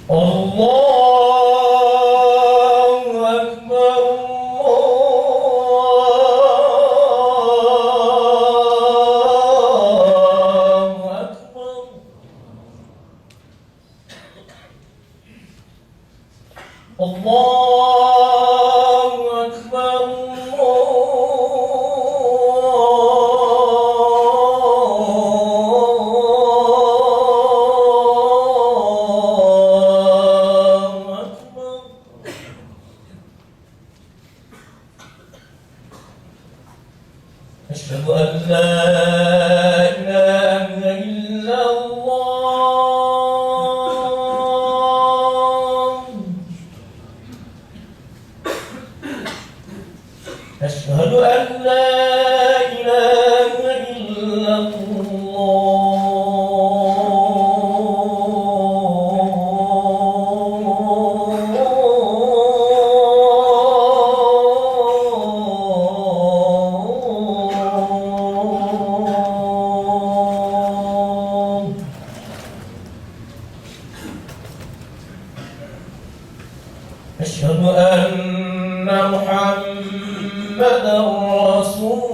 Allahu Akbar, Allahu Akbar. Allahu Akbar, Allahu Akbar. Asyhadu an la ilaha illallah. Asyhadu an la ilaha illallah. Asyhadu anna Muhammadar Rasulullah.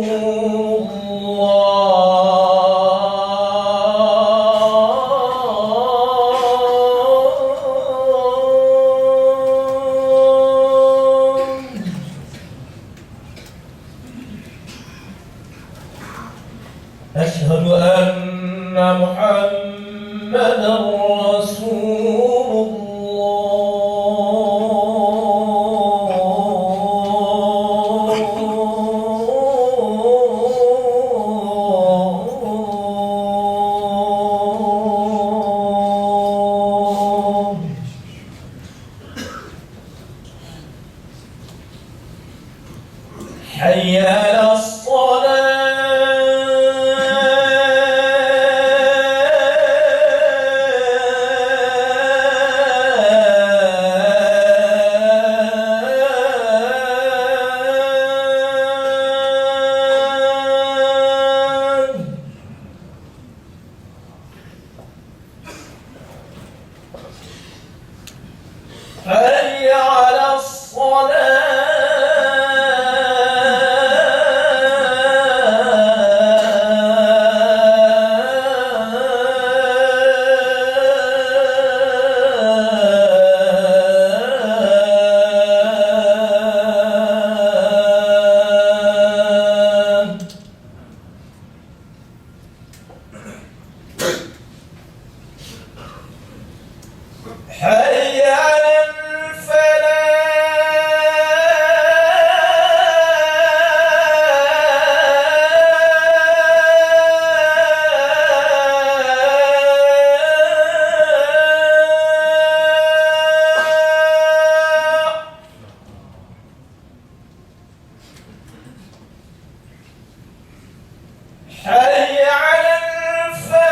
Asyhadu anna Muhammadar Rasulullah. Hayya 'alas حي على الصلاة. حي على حي على الفلاح.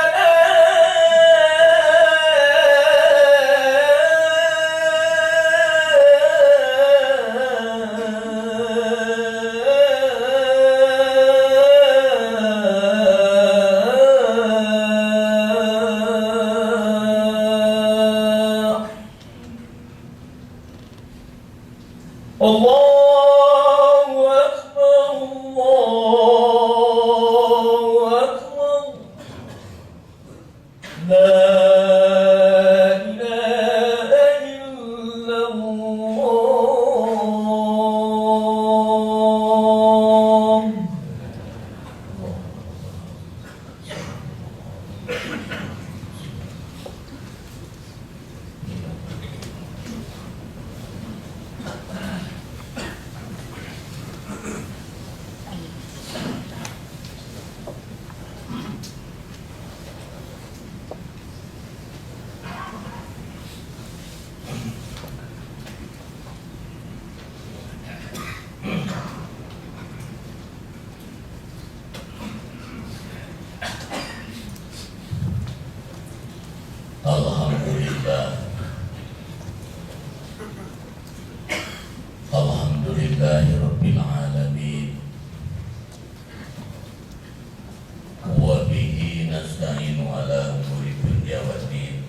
الله أكبر، الله أكبر. لا إله إلا الله. Alhamdulillah, Alhamdulillahirabbil alamin. Wa bihi nasta'inu ala umuri dunya waddin.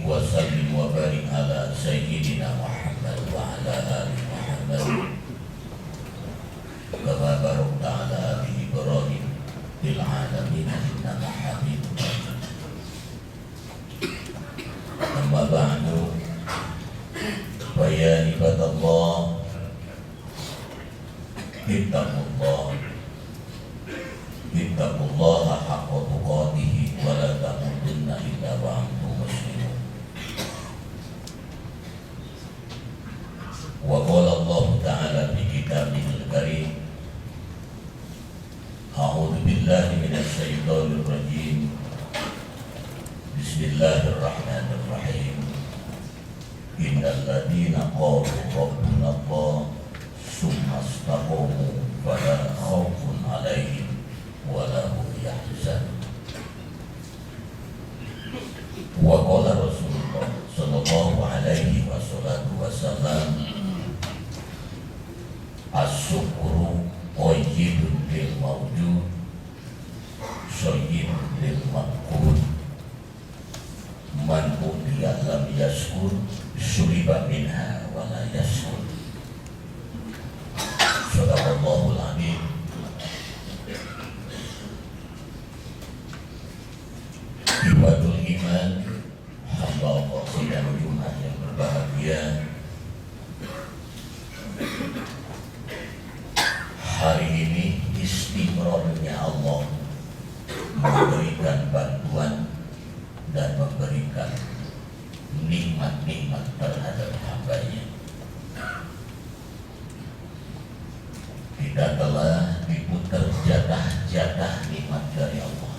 wa sallim wa barik ala sayyidina Muhammad wa ala ali Muhammad kama barakta ala ali Ibrahim fil alamin innaka Hamidum Majid. Amma ba'du, fa ya ibadallah ittaqullaha haqqa tuqatih wa la tamutunna illa wa antum muslimun. Wa qala Allah ta'ala fi kitabihil karim, a'udzu billahi minasy syaithanir rajim. Bismillahirrahmanirrahim. Innal ladzina qalu rabbuna Allah summa istaqamu fala khaufun 'alaihim wa la hum yahzanun. Wa qala Rasulullah sallallahu alaihi wasallam, as-syukru qayyidun lil mawjud sayyidun lil maqbul. Man utiya lam yaskur syuriba minha wa la yaskur. Sadaqallahul adzim. Ibatul iman, hamba Allah sidang Jumat yang berbahagia. Hari ini istimrornya Allah memberikan bantuan dan memberikan nikmat-nikmat terhadap hambanya. Kita telah diputar jatah-jatah nikmat dari Allah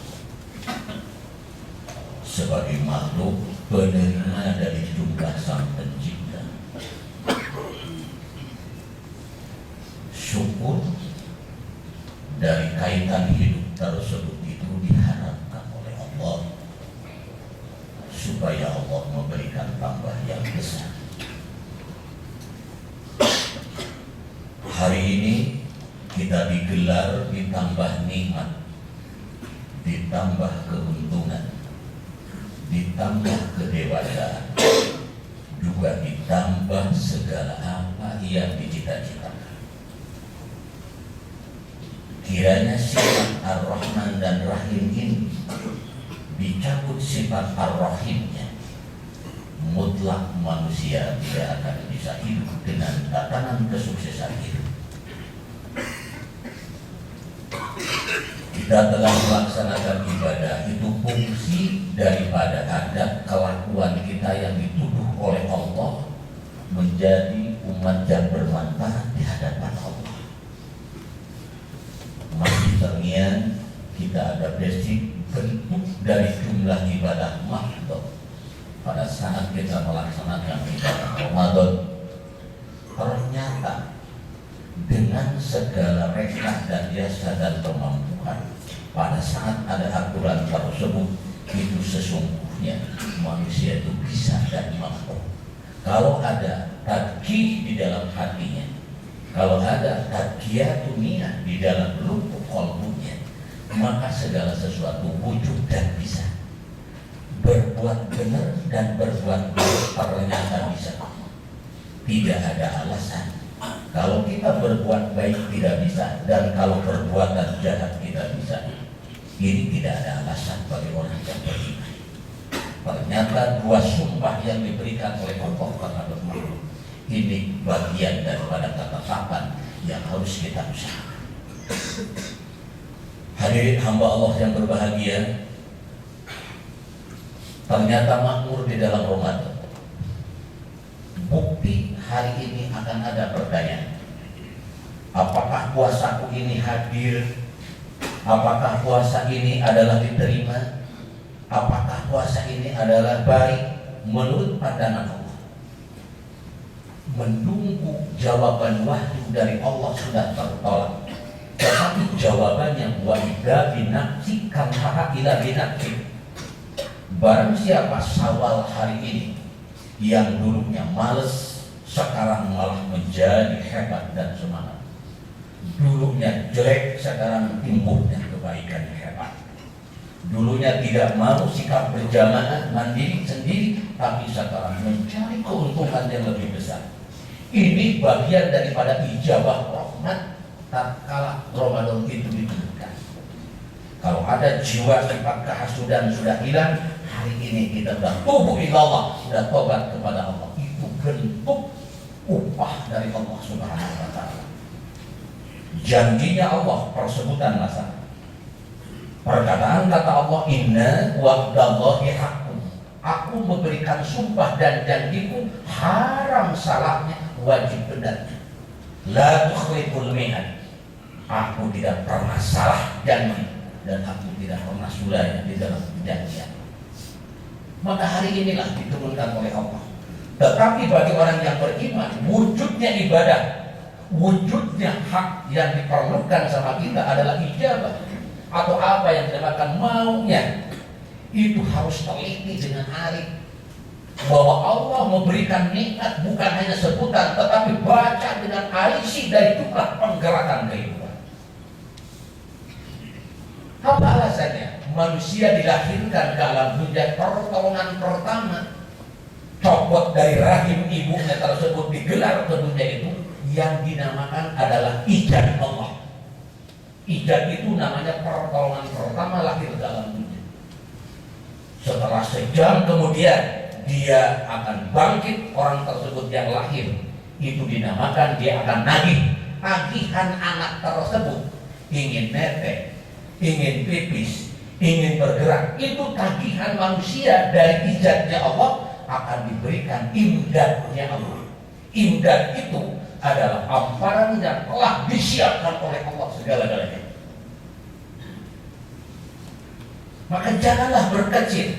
sebagai makhluk penerima dari jumlah Sang Pencipta. Syukur dari kaitan hidup tersebut itu diharapkan oleh Allah supaya Allah memberikan tambah yang besar. Hari ini kita digelar ditambah nikmat, ditambah keuntungan, ditambah kedewasaan, juga ditambah segala apa yang dicita-citakan. Kiranya sifat Ar-Rahman dan Rahim ini dicabut sifat Ar-Rahimnya, mutlak manusia tidak akan bisa hidup dengan tatanan kesuksesan hidup. Kita telah melaksanakan ibadah, itu fungsi daripada adab kelakuan kita yang dituduh oleh Allah menjadi umat yang bermanfaat di hadapan Allah. Masih terngiang kita ada basic bentuk dari jumlah ibadah mahdhah pada saat kita melaksanakan ibadah Ramadan. Ternyata dengan segala rekah dan jasa dan kemampuan, pada saat ada aturan tersebut, itu sesungguhnya manusia itu bisa dan mampu. Kalau ada tadqih di dalam hatinya, kalau ada tadqiyatun niyyah di dalam lubuk qalbunya, maka segala sesuatu wujud dan bisa. Berbuat benar dan berbuat baik ternyata bisa. Tidak ada alasan. Kalau kita berbuat baik tidak bisa, dan kalau perbuatan jahat tidak bisa. Ini tidak ada alasan bagi orang yang beriman. Ternyata dua sumpah yang diberikan oleh Allah terhadap makhluk ini bagian daripada ketetapan yang harus kita usahakan. Hadirin hamba Allah yang berbahagia, ternyata makmur di dalam Ramadan. Bukti hari ini akan ada pertanyaan. Apakah puasaku ini hadir? Apakah puasa ini adalah diterima? Apakah puasa ini adalah baik menurut pandangan Allah? Menunggu jawaban wahyu dari Allah sudah tertolak. Tetapi jawabannya wa idza binafsi kamha ila binafsi. Barang siapa Syawal hari ini yang dulunya males, sekarang malah menjadi hebat dan semangat. Dulunya jelek, sekarang timbulnya kebaikan hebat. Dulunya tidak mau sikap berjamaah, mandiri sendiri, tapi sekarang mencari keuntungan yang lebih besar. Ini bagian daripada ijabah rahmat tatkala Ramadan itu diturunkan. Kalau ada jiwa sifat kehasudan sudah hilang, hari ini kita sudah tubuh ilallah, sudah tobat kepada Allah. Itu bentuk upah dari Allah Subhanahu wa Ta'ala. Janjinya Allah, persebutan masa. Perkataan kata Allah, inna wa'dallahi haqqun. Aku memberikan sumpah dan janjiku haram salahnya, wajib benar. La tukhliful mi'ad. Aku tidak pernah salah janji dan aku tidak pernah sulanya di dalam perjanjian. Maka hari inilah diturunkan oleh Allah. Tetapi bagi orang yang beriman, wujudnya ibadah, wujudnya hak yang diperlukan sama kita adalah ijabah atau apa yang dinamakan maunya. Itu harus teliti dengan arif bahwa Allah memberikan nikmat bukan hanya sebutan, tetapi baca dengan arisi dari jumlah penggerakan kehidupan. Apa alasannya? Manusia dilahirkan ke alam dunia, pertolongan pertama copot dari rahim ibunya tersebut digelar ke dunia itu yang dinamakan adalah ijab Allah. Ijab itu namanya pertolongan pertama lahir dalam dunia. Setelah sejam kemudian dia akan bangkit, orang tersebut yang lahir itu dinamakan dia akan nagih. Tagihan anak tersebut ingin netek, ingin pipis, ingin bergerak, itu tagihan manusia dari ijabnya Allah akan diberikan imdadnya Allah. Imdad itu adalah hamparan yang telah disiapkan oleh Allah segala-galanya. Maka janganlah berkecil.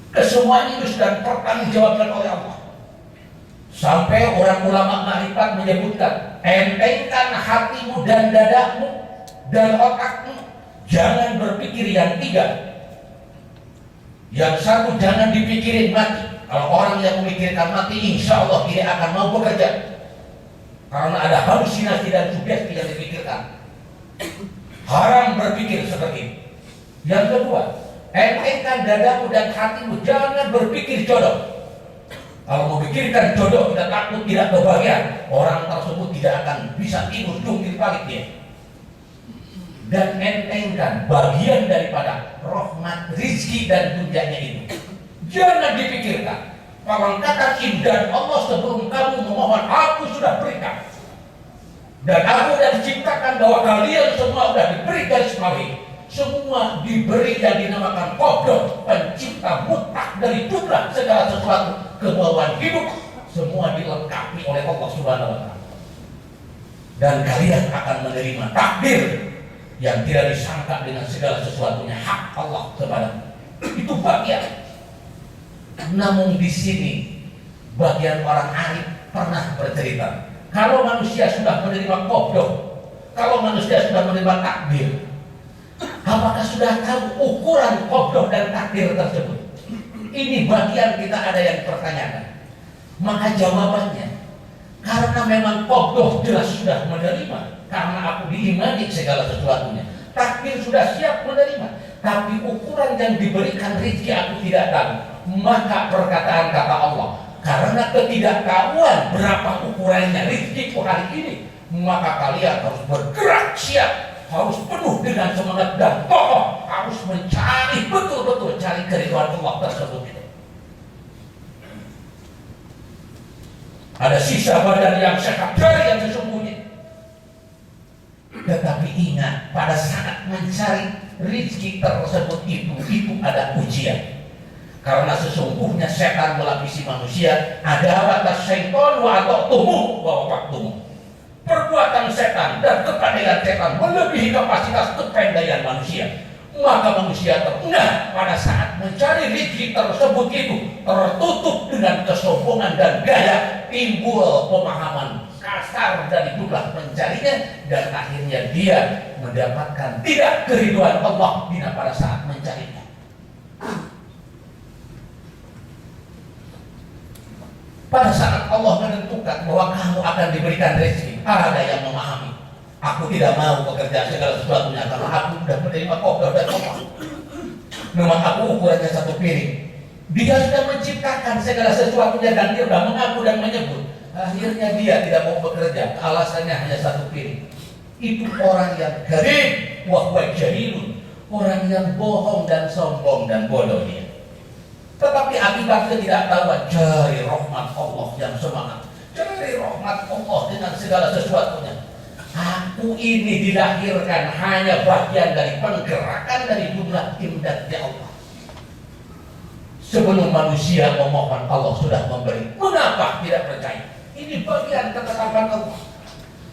Kesemuanya itu sudah pertanggungjawabkan oleh Allah. Sampai orang ulama ma'rifat menyebutkan, entengkan hatimu dan dadamu dan otakmu, jangan berpikir yang tiga. Yang satu, jangan dipikirin mati. Kalau orang yang memikirkan mati, insya Allah tidak akan mau bekerja, karena ada halusinasi dan sugesti yang dipikirkan. Haram berpikir seperti itu. Yang kedua, entengkan dadamu dan hatimu, jangan berpikir jodoh. Kalau memikirkan jodoh, kita takut tidak kebahagiaan, orang tersebut tidak akan bisa tidur jungkir balik dia. Dan entengkan bagian daripada rahmat, rizki dan tunjangannya itu. Jangan dipikirkan. Kalau kata imdad Allah sebelum kamu memohon, aku sudah berikan. Dan aku sudah diciptakan bahwa kalian semua sudah diberi garis bawahi. Semua diberi yang dinamakan qadar, pencipta mutlak dari jumlah segala sesuatu, kemauan hidup, semua dilengkapi oleh Allah Subhanahu wa Ta'ala. Dan kalian akan menerima takdir yang tidak disangka dengan segala sesuatunya, hak Allah Subhanahu. Itu bagian. Namun di sini bagian orang arif pernah bercerita, kalau manusia sudah menerima qadar, kalau manusia sudah menerima takdir, apakah sudah tahu ukuran qadar dan takdir tersebut? Ini bagian kita ada yang pertanyakan. Maka jawabannya, karena memang qadar jelas sudah menerima, karena aku diimani segala sesuatunya, takdir sudah siap menerima, tapi ukuran yang diberikan rezeki aku tidak tahu. Maka perkataan kata Allah, karena ketidaktahuan berapa ukurannya rezekiku hari ini, maka kalian harus bergerak siap, harus penuh dengan semangat dan kokoh, harus mencari betul-betul cari keridhaan Allah tersebut itu. Ada sisa badan yang sehat dari yang sesungguhnya. Tetapi ingat, pada saat mencari rezeki tersebut itu ada ujian. Karena sesungguhnya setan melapisi manusia. Ada batas syaitan wa ata'tumu wa waqtumu. Perbuatan setan dan kepandaian setan melebihi kapasitas kepandaian manusia. Maka manusia terengah pada saat mencari rezeki tersebut itu, tertutup dengan kesombongan dan gaya, timbul pemahaman kasar dari jumlah pencarinya, dan akhirnya dia mendapatkan tidak keridhaan Allah bila pada saat mencarinya. Pada saat Allah menentukan bahwa kamu akan diberikan rezeki, ada yang memahami, aku tidak mau bekerja segala sesuatunya karena aku sudah menerima qadar dan Allah. Memang aku ukurannya satu piring. Dia sudah menciptakan segala sesuatunya dan dia sudah mengaku dan menyebut. Akhirnya dia tidak mau bekerja, alasannya hanya satu piring. Itu orang yang garib, wahwa jahilun, orang yang bohong dan sombong dan bodoh dia. Tetapi akibat ketidaktahuan, cari rahmat Allah yang semangat, cari rahmat Allah dengan segala sesuatunya. Aku ini dilahirkan hanya bagian dari penggerakan dari jumlah imdad ya Allah. Sebelum manusia memohon, Allah sudah memberi. Mengapa tidak percaya? Ini bagian ketetapan Allah.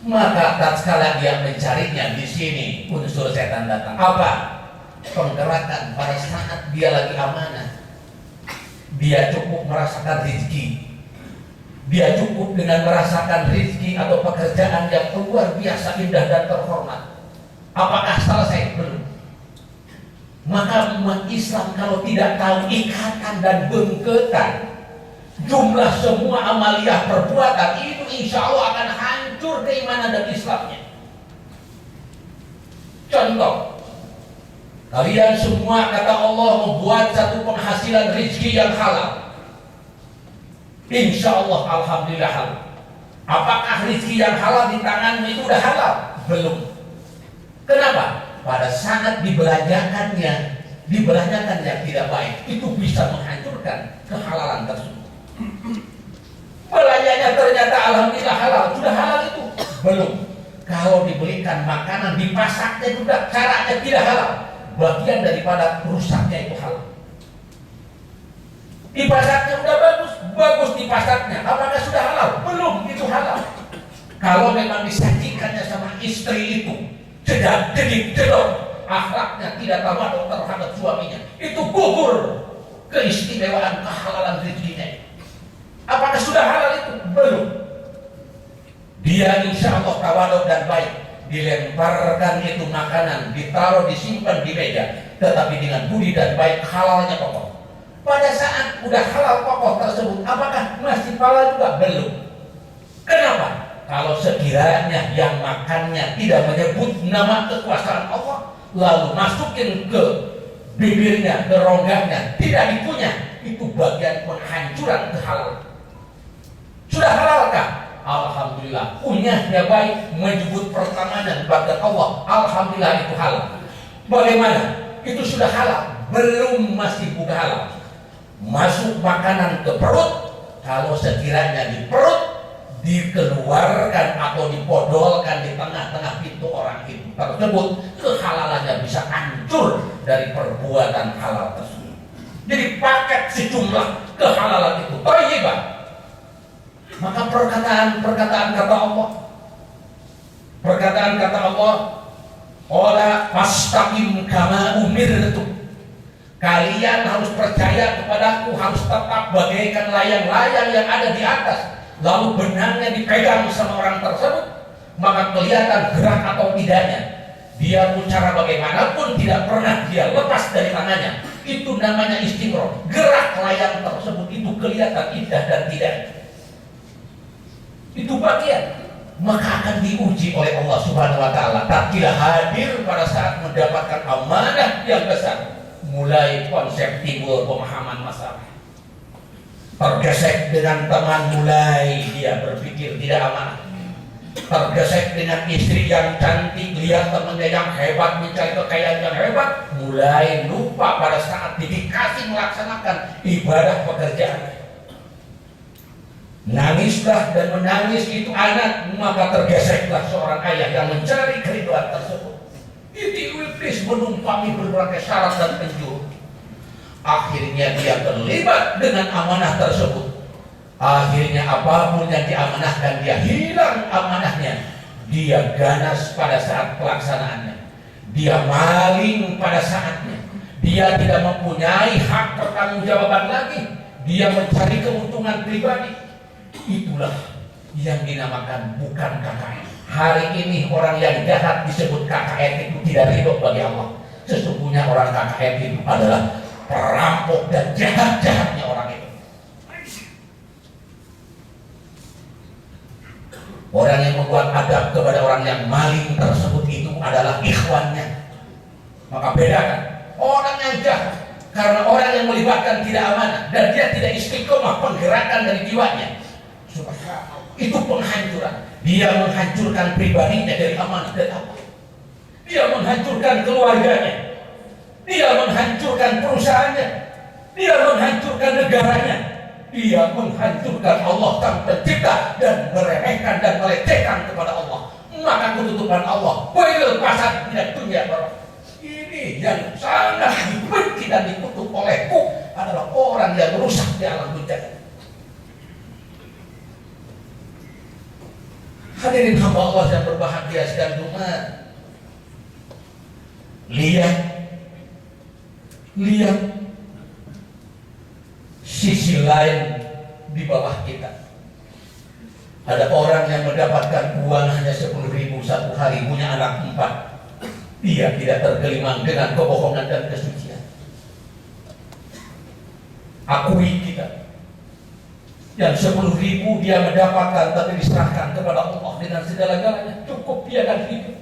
Maka tatkala dia mencarinya, di sini unsur setan datang. Apa? Penggerakan pada saat dia lagi amanah. Dia cukup merasakan rezeki. Dia cukup dengan merasakan rezeki atau pekerjaan yang luar biasa indah dan terhormat. Apakah selesai? Belum. Maka umat Islam kalau tidak tahu ikatan dan bengketan jumlah semua amaliyah perbuatan itu, insya Allah akan hancur keimanan dan Islamnya. Contoh, kalian semua kata Allah membuat satu penghasilan rezeki yang halal. Insya Allah, alhamdulillah halal. Apakah rezeki yang halal di tanganmu itu udah halal? Belum. Kenapa? Pada saat dibelanjakannya yang tidak baik, itu bisa menghancurkan kehalalan tersebut. Belanjanya ternyata alhamdulillah halal, sudah halal itu? Belum. Kalau dibelikan makanan dipasaknya juga caranya tidak halal, bagian daripada rusaknya itu halal. Dipasaknya udah bagus dipasaknya, apakah sudah halal? Belum, itu halal. Kalau memang disajikannya sama istri itu jedok, akhlaknya tidak tawaduk terhadap suaminya, itu gugur keistimewaan kehalalan rezekinya. Apakah sudah halal itu? Belum. Dia insya Allah tawaduk dan baik, dilemparkan itu makanan, ditaruh, disimpan di meja, tetapi dengan budi dan baik, halalnya pokok. Pada saat udah halal pokok tersebut, apakah masih halal juga? Belum. Kenapa? Kalau sekiranya yang makannya tidak menyebut nama kekuasaan Allah, lalu masukin ke bibirnya, ke rongganya, tidak dikunyah, itu bagian penghancuran kehalalan. Sudah halalkah? Alhamdulillah. Kunyahnya baik, menyebut pertemanan kepada Allah, alhamdulillah itu halal. Bagaimana? Itu sudah halal? Belum, masih bukan halal. Masuk makanan ke perut, kalau sekiranya di perut dikeluarkan atau dipodolkan di tengah-tengah pintu orang itu tersebut, kehalalannya bisa hancur dari perbuatan halal tersebut. Jadi paket sejumlah kehalalan itu thayyibah. Maka perkataan kata Allah, "Qala fastaqim kama umirtu." Kalian harus percaya kepadaku, harus tetap bagaikan layang-layang yang ada di atas. Lalu benangnya dipegang sama orang tersebut, maka kelihatan gerak atau tidaknya. Dia pun cara bagaimanapun tidak pernah dia lepas dari tangannya. Itu namanya istimror. Gerak layang tersebut itu kelihatan indah dan tidaknya. Itu bagian. Maka akan diuji oleh Allah Subhanahu wa Ta'ala. Tatkala hadir pada saat mendapatkan amanah yang besar, mulai konsep timbul pemahaman masalah. Tergesek dengan teman, mulai dia berpikir tidak amanah. Tergesek dengan istri yang cantik, lihat temannya yang hebat, mencari kekayaan yang hebat, mulai lupa pada saat dikasih melaksanakan ibadah pekerjaan. Nangislah dan menangis itu anak, maka tergeseklah seorang ayah yang mencari keriduan tersebut. Itu iblis menumpangi berbagai syarat dan penjuru. Akhirnya dia terlibat dengan amanah tersebut. Akhirnya apapun yang diamanahkan, dia hilang amanahnya. Dia ganas pada saat pelaksanaannya. Dia maling pada saatnya. Dia tidak mempunyai hak pertanggungjawaban lagi. Dia mencari keuntungan pribadi. Itulah yang dinamakan bukan KKN. Hari ini orang yang jahat disebut KKN itu tidak ridho bagi Allah. Sesungguhnya orang KKN itu adalah perampok dan jahat-jahatnya orang itu. Orang yang membuat adab kepada orang yang maling tersebut itu adalah ikhwannya. Maka bedakan orang yang jahat Karena orang yang melibatkan tidak amanah dan dia tidak istiqomah penggerakan dari jiwanya, itu penghancuran. Dia menghancurkan pribadinya dari amanah dan apa? Dia menghancurkan keluarganya, dia menghancurkan perusahaannya, dia menghancurkan negaranya, dia menghancurkan Allah Sang Pencipta dan meremehkan dan melecehkan kepada Allah. Maka ketutupan Allah, wailul pasad tidak dunia barak. Ini yang sangat dibenci dan dikutuk olehku adalah orang yang merusak di alam bencana. Hadirin hamba Allah yang berbahagia sekalian umat, lihat sisi lain di bawah kita. Ada orang yang mendapatkan uang hanya 10.000 satu hari, punya anak 4. Dia tidak tergelimang dengan kebohongan dan kesucian. Akui kita, yang 10.000 dia mendapatkan tapi diserahkan kepada Allah dengan segala-galanya, cukup dia dan hidup.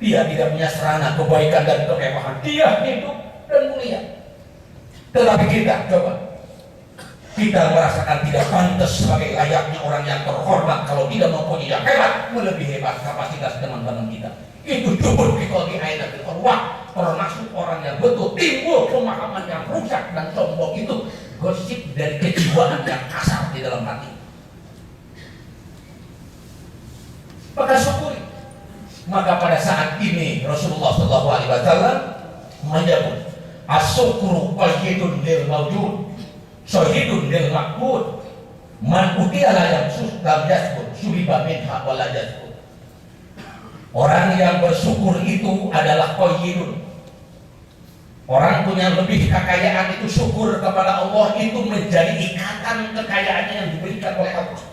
Dia tidak punya sarana kebaikan dan kemewahan, dia hidup dan mulia. Tetapi kita coba, kita merasakan tidak pantas sebagai layaknya orang yang terhormat kalau tidak mempunyai yang hebat, melebihi hebat kapasitas teman-teman kita. Itu jubur kita di ayat Allah, termasuk orang yang betul timbul pemahaman yang rusak dan sombong itu gosip dari kejiwaan yang kasar di dalam hati. Maka syukuri. Maka pada saat ini Rasulullah SAW menyebut as-syukru qayyidun lil mawjud, syahidun lil maqbud, man utiala yang lam yaskur suliba minha wala yaskur. Orang yang bersyukur itu adalah qayyidun. Orang punya lebih kekayaan itu syukur kepada Allah, itu menjadi ikatan kekayaannya yang diberikan oleh Allah.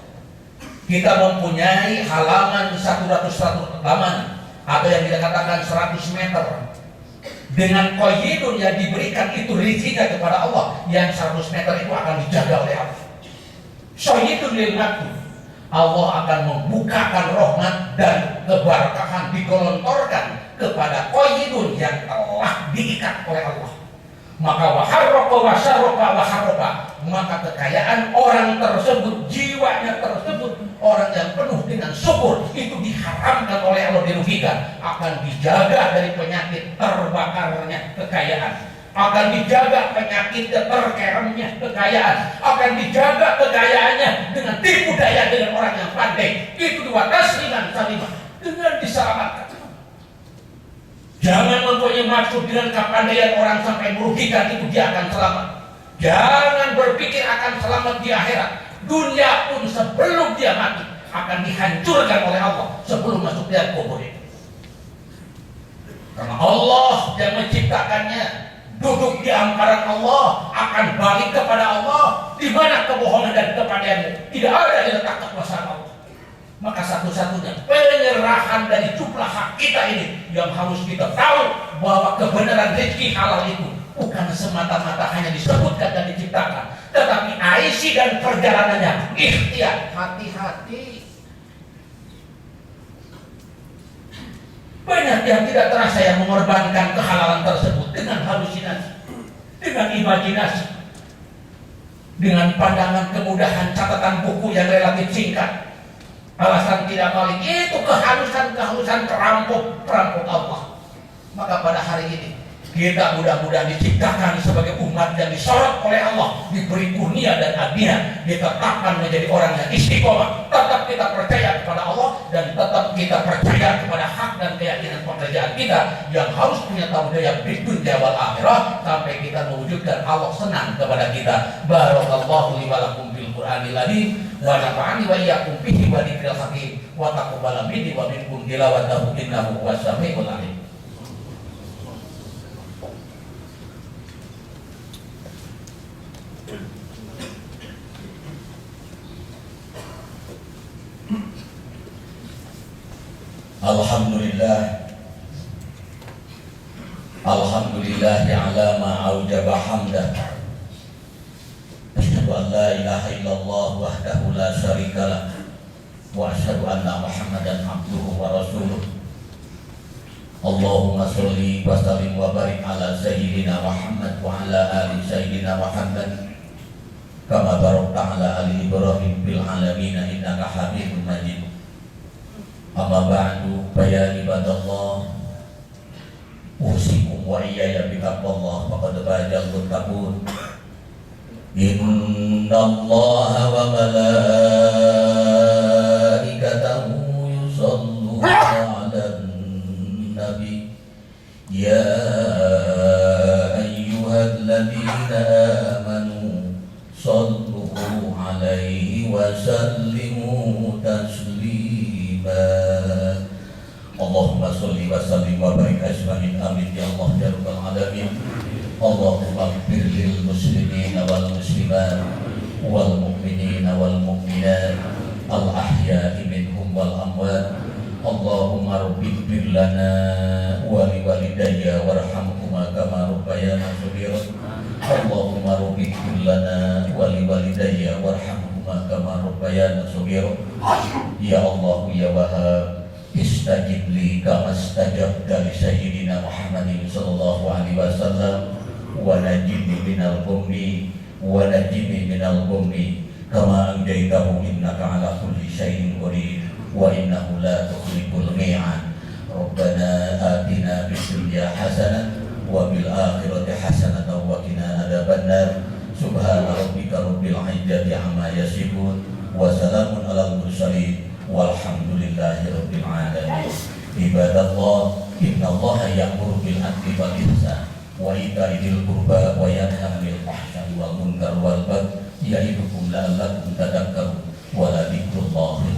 Kita mempunyai halaman 100 halaman atau yang kita katakan 100 meter. Dengan qayyidun yang diberikan itu rezekinya kepada Allah, yang 100 meter itu akan dijaga oleh Allah. Syahidun lil maqbud. Allah akan membukakan rahmat dan keberkahan digelontorkan kepada qayyidun yang telah diikat oleh Allah. Maka waharroka wasyarroka waharroka, maka kekayaan orang tersebut, jiwanya tersebut, orang yang penuh dengan syukur itu diharamkan oleh Allah, dirugikan. Akan dijaga dari penyakit terbakarnya kekayaan, akan dijaga penyakit terkeremnya kekayaan, akan dijaga kekayaannya dengan tipu daya dengan orang yang pandai. Itu dua tasliman salimah, dengan diselamatkan. Jangan mempunyai maksud dengan kepandaian orang sampai merugikan itu dia akan selamat. Jangan berpikir akan selamat di akhirat. Dunia pun sebelum dia mati akan dihancurkan oleh Allah sebelum masuk liang kubur. Karena Allah yang menciptakannya, duduk di hamparan Allah, akan balik kepada Allah. Di mana kebohongan dan kepandaianmu? Tidak ada di letak kekuasaan Allah. Maka satu-satunya penyerahan dari jumlah hak kita ini yang harus kita tahu bahwa kebenaran rezeki halal itu bukan semata-mata hanya disebutkan dan diciptakan, tetapi aisi dan perjalanannya ikhtiar, hati-hati. Banyak yang tidak terasa yang mengorbankan kehalalan tersebut dengan halusinasi, dengan imajinasi, dengan pandangan kemudahan catatan buku yang relatif singkat. Alasan tidak balik itu kehalusan perampok Allah. Maka pada hari ini kita mudah-mudahan diciptakan sebagai umat yang disorot oleh Allah, diberi kurnia dan hadiah, ditetapkan menjadi orang yang istiqomah. Tetap kita percaya kepada Allah dan tetap kita percaya kepada hak dan keyakinan pekerjaan kita yang harus punya tanggung jawab di dunia wal akhirah sampai kita mewujudkan Allah senang kepada kita. Barakallahu li wa lakum bil Qur'anil azim wa nafa'ani wa iyyakum bihi wa dzikril hakim wa taqabbal minni wa minkum tilawatahu innahu huwas samiul alim. Alhamdulillah ala ma aujaba hamdah. Asyhadu an la ilaha illallah wahdahu la syarikalah wa asyhadu anna Muhammadan abduhu wa rasuluh. Allahumma sholli wa sallim wa barik ala sayyidina sayyidina Muhammad wa ala ali sayyidina Muhammad kama barakta ala ali Ibrahim fil alamin innaka Hamidum Majid. Amma ba'du, ya ibadallah, usikum wa iyaya bittaqwallah faqad fazal muttaqun. Innallaha wa malaikatahu yusholluna 'alan nabi ya ayyuhalladzina amanu shallu 'alaihi wa sallimu taslima. Allahumma sholli wa sallim wa barik ajmain, amin ya Allah ya rabbal alamin. Allahumma ighfir lil muslimin wal muslimat wal mu'minin wal mu'minat al ahya'i minhum wal amwat. Allahumma rabbighfir lana wa li walidayya warhamhuma kama rabbayana shaghira. Allahumma rabbighfir lana wa li walidayya warhamhuma kama rabbayana shaghira. Ya Allah ya Wahhab, istajib li kama istajabta li sayyidina Muhammadin sallallahu alaihi wasallam wa najini minal ghummi wa najini minal ghummi kama anjaytahu innaka ala kulli syai'in qadir wa innahu la tukhliful mi'ad. Rabbana atina fid dunya hasanah wa fil akhirati hasanah wa qina adzabannar. Subhana rabbika rabbil izzati amma yasifun wa salamun alal mursalin walhamdulillahi rabbil alamin. Ibadallah, innallaha ya'muru bil 'adli wal ihsan wa ita'i dzil qurba wa yanha 'anil fahsya'i wal munkar wal baghi ya'idukum la'allakum tadhakkarun wa la dzikrullahi